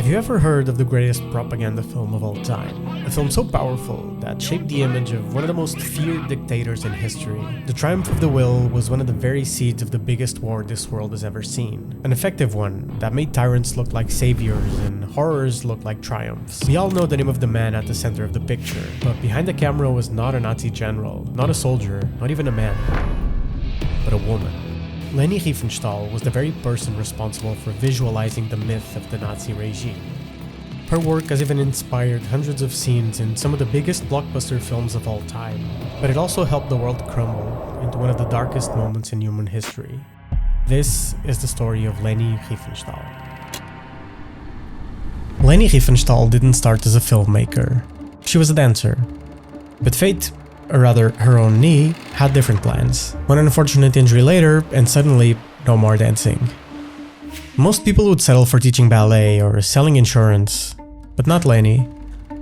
Have you ever heard of the greatest propaganda film of all time? A film so powerful that shaped the image of one of the most feared dictators in history. The Triumph of the Will was one of the very seeds of the biggest war this world has ever seen. An effective one that made tyrants look like saviors and horrors look like triumphs. We all know the name of the man at the center of the picture, but behind the camera was not a Nazi general, not a soldier, not even a man, but a woman. Leni Riefenstahl was the very person responsible for visualizing the myth of the Nazi regime. Her work has even inspired hundreds of scenes in some of the biggest blockbuster films of all time, but it also helped the world crumble into one of the darkest moments in human history. This is the story of Leni Riefenstahl. Leni Riefenstahl didn't start as a filmmaker. She was a dancer. But fate, or rather her own knee, had different plans. One unfortunate injury later, and suddenly, no more dancing. Most people would settle for teaching ballet or selling insurance, but not Leni.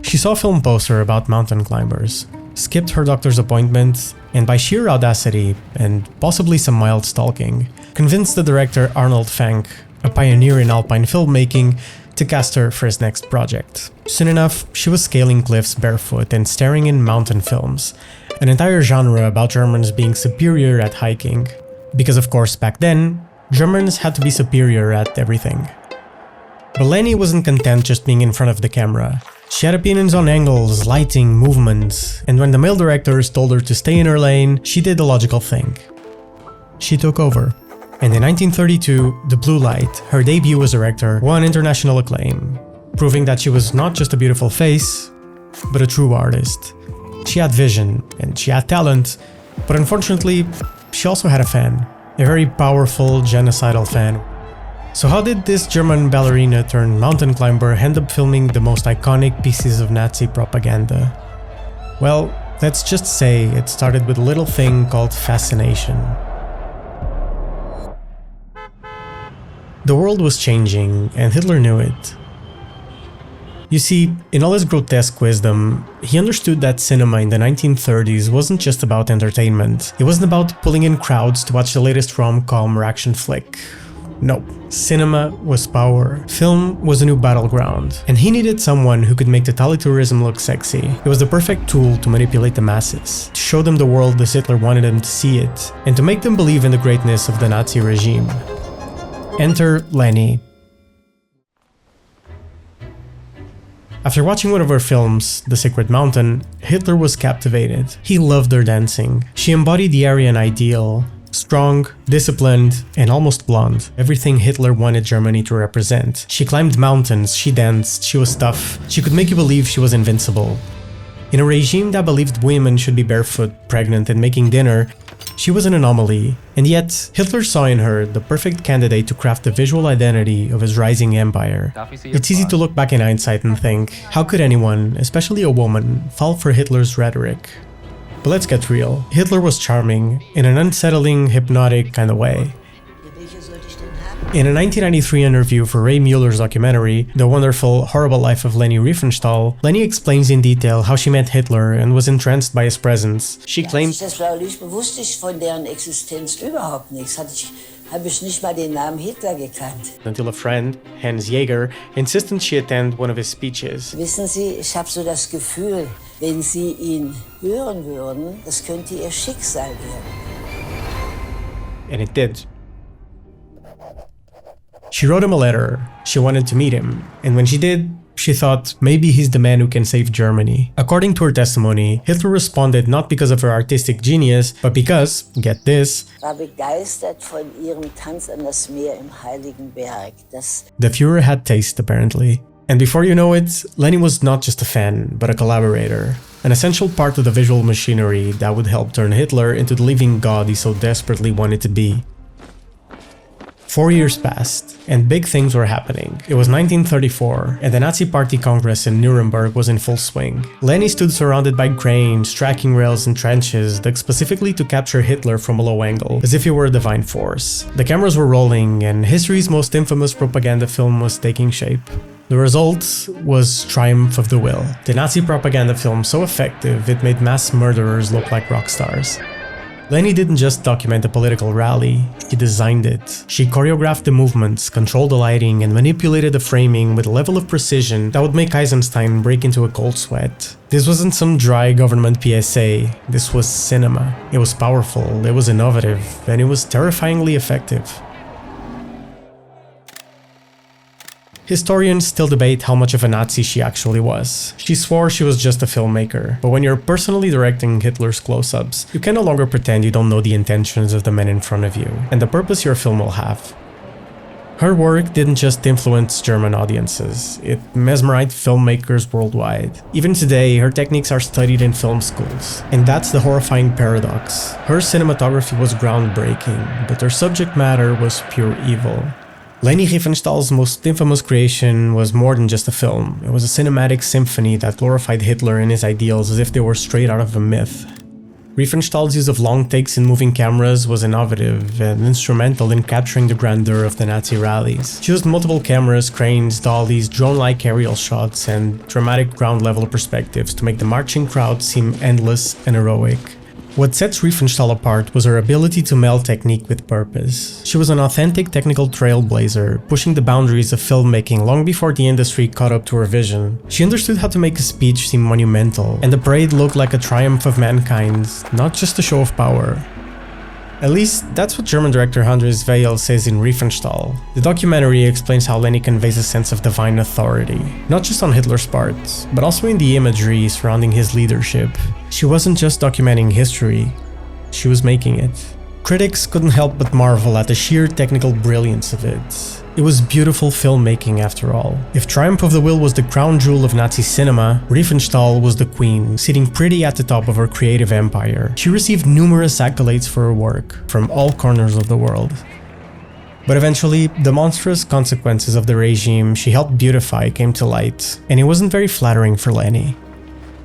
She saw a film poster about mountain climbers, skipped her doctor's appointment, and by sheer audacity, and possibly some mild stalking, convinced the director Arnold Fanck, a pioneer in alpine filmmaking, to cast her for his next project. Soon enough, she was scaling cliffs barefoot and starring in mountain films, an entire genre about Germans being superior at hiking. Because of course back then, Germans had to be superior at everything. But Leni wasn't content just being in front of the camera. She had opinions on angles, lighting, movements, and when the male directors told her to stay in her lane, she did the logical thing. She took over. And in 1932, The Blue Light, her debut as a director, won international acclaim, proving that she was not just a beautiful face, but a true artist. She had vision, and she had talent, but unfortunately, she also had a fan, a very powerful, genocidal fan. So how did this German ballerina turned mountain climber end up filming the most iconic pieces of Nazi propaganda? Well, let's just say it started with a little thing called fascination. The world was changing, and Hitler knew it. You see, in all his grotesque wisdom, he understood that cinema in the 1930s wasn't just about entertainment. It wasn't about pulling in crowds to watch the latest rom-com or action flick. No, cinema was power. Film was a new battleground, and he needed someone who could make totalitarianism look sexy. It was the perfect tool to manipulate the masses, to show them the world as Hitler wanted them to see it, and to make them believe in the greatness of the Nazi regime. Enter Leni. After watching one of her films, The Sacred Mountain, Hitler was captivated. He loved her dancing. She embodied the Aryan ideal. Strong, disciplined, and almost blonde. Everything Hitler wanted Germany to represent. She climbed mountains, she danced, she was tough. She could make you believe she was invincible. In a regime that believed women should be barefoot, pregnant, and making dinner, she was an anomaly, and yet Hitler saw in her the perfect candidate to craft the visual identity of his rising empire. It's easy to look back in hindsight and think, how could anyone, especially a woman, fall for Hitler's rhetoric? But let's get real. Hitler was charming, in an unsettling, hypnotic kind of way. In a 1993 interview for Ray Mueller's documentary, The Wonderful, Horrible Life of Leni Riefenstahl, Leni explains in detail how she met Hitler and was entranced by his presence. She claimed, Das war völlig bewusst nicht von deren Existenz überhaupt nichts. Habe ich nicht mal den Namen Hitler gekannt. Until a friend, Hans Jäger, insisted she attend one of his speeches. Wissen Sie, ich habe so das Gefühl, wenn Sie ihn hören würden, das könnte Ihr Schicksal werden. And it did. She wrote him a letter. She wanted to meet him, and when she did, she thought maybe he's the man who can save Germany. According to her testimony, Hitler responded not because of her artistic genius, but because, get this, War begeistert von Ihrem Tanz an das Meer im Heiligen Berg. The Führer had taste, apparently. And before you know it, Leni was not just a fan, but a collaborator. An essential part of the visual machinery that would help turn Hitler into the living god he so desperately wanted to be. 4 years passed, and big things were happening. It was 1934, and the Nazi Party Congress in Nuremberg was in full swing. Leni stood surrounded by cranes, tracking rails, and trenches dug specifically to capture Hitler from a low angle, as if he were a divine force. The cameras were rolling, and history's most infamous propaganda film was taking shape. The result was Triumph of the Will, the Nazi propaganda film so effective it made mass murderers look like rock stars. Leni didn't just document a political rally, she designed it. She choreographed the movements, controlled the lighting, and manipulated the framing with a level of precision that would make Eisenstein break into a cold sweat. This wasn't some dry government PSA, this was cinema. It was powerful, it was innovative, and it was terrifyingly effective. Historians still debate how much of a Nazi she actually was. She swore she was just a filmmaker, but when you're personally directing Hitler's close-ups, you can no longer pretend you don't know the intentions of the men in front of you, and the purpose your film will have. Her work didn't just influence German audiences, it mesmerized filmmakers worldwide. Even today, her techniques are studied in film schools. And that's the horrifying paradox. Her cinematography was groundbreaking, but her subject matter was pure evil. Leni Riefenstahl's most infamous creation was more than just a film. It was a cinematic symphony that glorified Hitler and his ideals as if they were straight out of a myth. Riefenstahl's use of long takes and moving cameras was innovative and instrumental in capturing the grandeur of the Nazi rallies. She used multiple cameras, cranes, dollies, drone-like aerial shots, and dramatic ground-level perspectives to make the marching crowd seem endless and heroic. What sets Riefenstahl apart was her ability to meld technique with purpose. She was an authentic technical trailblazer, pushing the boundaries of filmmaking long before the industry caught up to her vision. She understood how to make a speech seem monumental, and the parade looked like a triumph of mankind, not just a show of power. At least, that's what German director Andres Weil says in Riefenstahl. The documentary explains how Leni conveys a sense of divine authority, not just on Hitler's part, but also in the imagery surrounding his leadership. She wasn't just documenting history, she was making it. Critics couldn't help but marvel at the sheer technical brilliance of it. It was beautiful filmmaking after all. If Triumph of the Will was the crown jewel of Nazi cinema, Riefenstahl was the queen, sitting pretty at the top of her creative empire. She received numerous accolades for her work, from all corners of the world. But eventually, the monstrous consequences of the regime she helped beautify came to light, and it wasn't very flattering for Leni.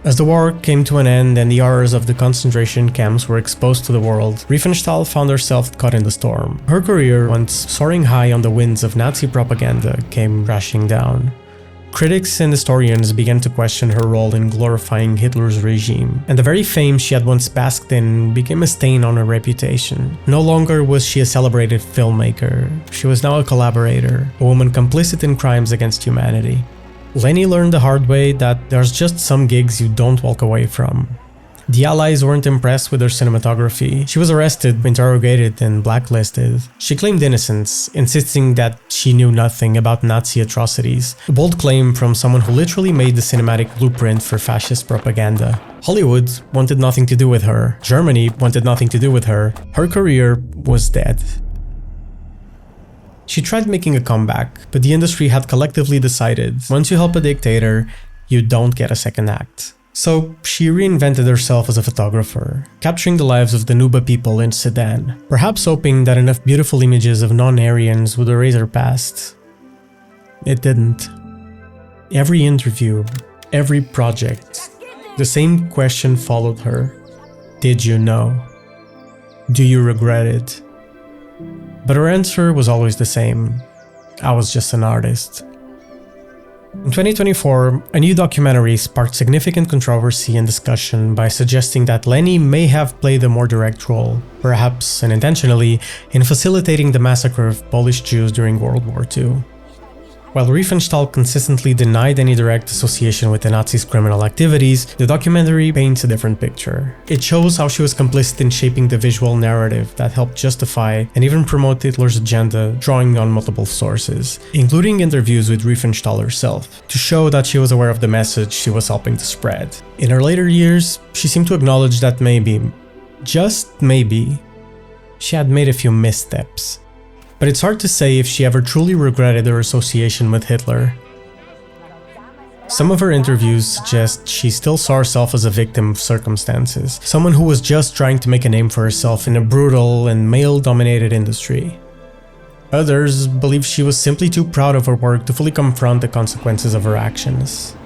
As the war came to an end and the horrors of the concentration camps were exposed to the world, Riefenstahl found herself caught in the storm. Her career, once soaring high on the winds of Nazi propaganda, came crashing down. Critics and historians began to question her role in glorifying Hitler's regime, and the very fame she had once basked in became a stain on her reputation. No longer was she a celebrated filmmaker, she was now a collaborator, a woman complicit in crimes against humanity. Leni learned the hard way that there's just some gigs you don't walk away from. The Allies weren't impressed with her cinematography. She was arrested, interrogated, and blacklisted. She claimed innocence, insisting that she knew nothing about Nazi atrocities, a bold claim from someone who literally made the cinematic blueprint for fascist propaganda. Hollywood wanted nothing to do with her. Germany wanted nothing to do with her. Her career was dead. She tried making a comeback, but the industry had collectively decided, once you help a dictator, you don't get a second act. So she reinvented herself as a photographer, capturing the lives of the Nuba people in Sudan, perhaps hoping that enough beautiful images of non-Aryans would erase her past. It didn't. Every interview, every project, the same question followed her. Did you know? Do you regret it? But her answer was always the same. I was just an artist. In 2024, a new documentary sparked significant controversy and discussion by suggesting that Leni may have played a more direct role, perhaps unintentionally, in facilitating the massacre of Polish Jews during World War II. While Riefenstahl consistently denied any direct association with the Nazis' criminal activities, the documentary paints a different picture. It shows how she was complicit in shaping the visual narrative that helped justify and even promote Hitler's agenda, drawing on multiple sources, including interviews with Riefenstahl herself, to show that she was aware of the message she was helping to spread. In her later years, she seemed to acknowledge that maybe, just maybe, she had made a few missteps. But it's hard to say if she ever truly regretted her association with Hitler. Some of her interviews suggest she still saw herself as a victim of circumstances, someone who was just trying to make a name for herself in a brutal and male-dominated industry. Others believe she was simply too proud of her work to fully confront the consequences of her actions.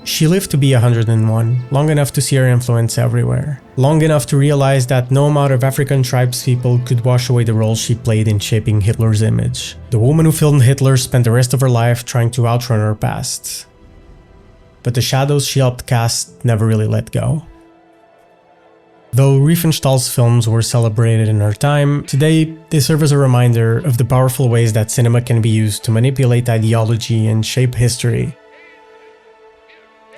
She lived to be 101, long enough to see her influence everywhere. Long enough to realize that no amount of African tribespeople could wash away the role she played in shaping Hitler's image. The woman who filmed Hitler spent the rest of her life trying to outrun her past. But the shadows she helped cast never really let go. Though Riefenstahl's films were celebrated in her time, today they serve as a reminder of the powerful ways that cinema can be used to manipulate ideology and shape history.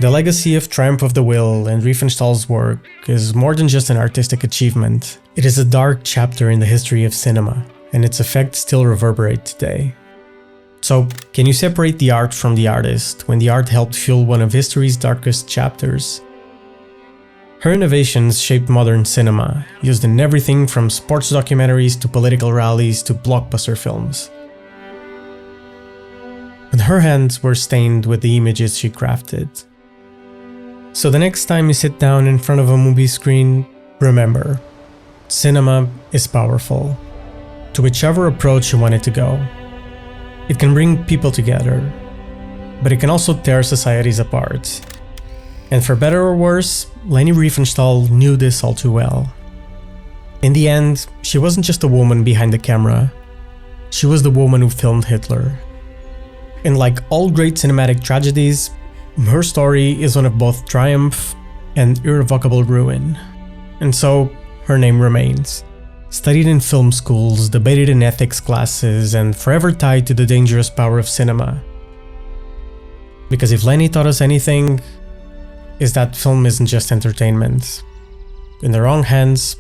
The legacy of Triumph of the Will and Riefenstahl's work is more than just an artistic achievement. It is a dark chapter in the history of cinema, and its effects still reverberate today. So, can you separate the art from the artist when the art helped fuel one of history's darkest chapters? Her innovations shaped modern cinema, used in everything from sports documentaries to political rallies to blockbuster films. But her hands were stained with the images she crafted. So the next time you sit down in front of a movie screen, remember, cinema is powerful, to whichever approach you want it to go. It can bring people together, but it can also tear societies apart. And for better or worse, Leni Riefenstahl knew this all too well. In the end, she wasn't just a woman behind the camera, she was the woman who filmed Hitler. And like all great cinematic tragedies, her story is one of both triumph and irrevocable ruin. And so, her name remains. Studied in film schools, debated in ethics classes, and forever tied to the dangerous power of cinema. Because if Leni taught us anything, is that film isn't just entertainment. In the wrong hands,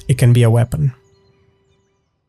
it can be a weapon.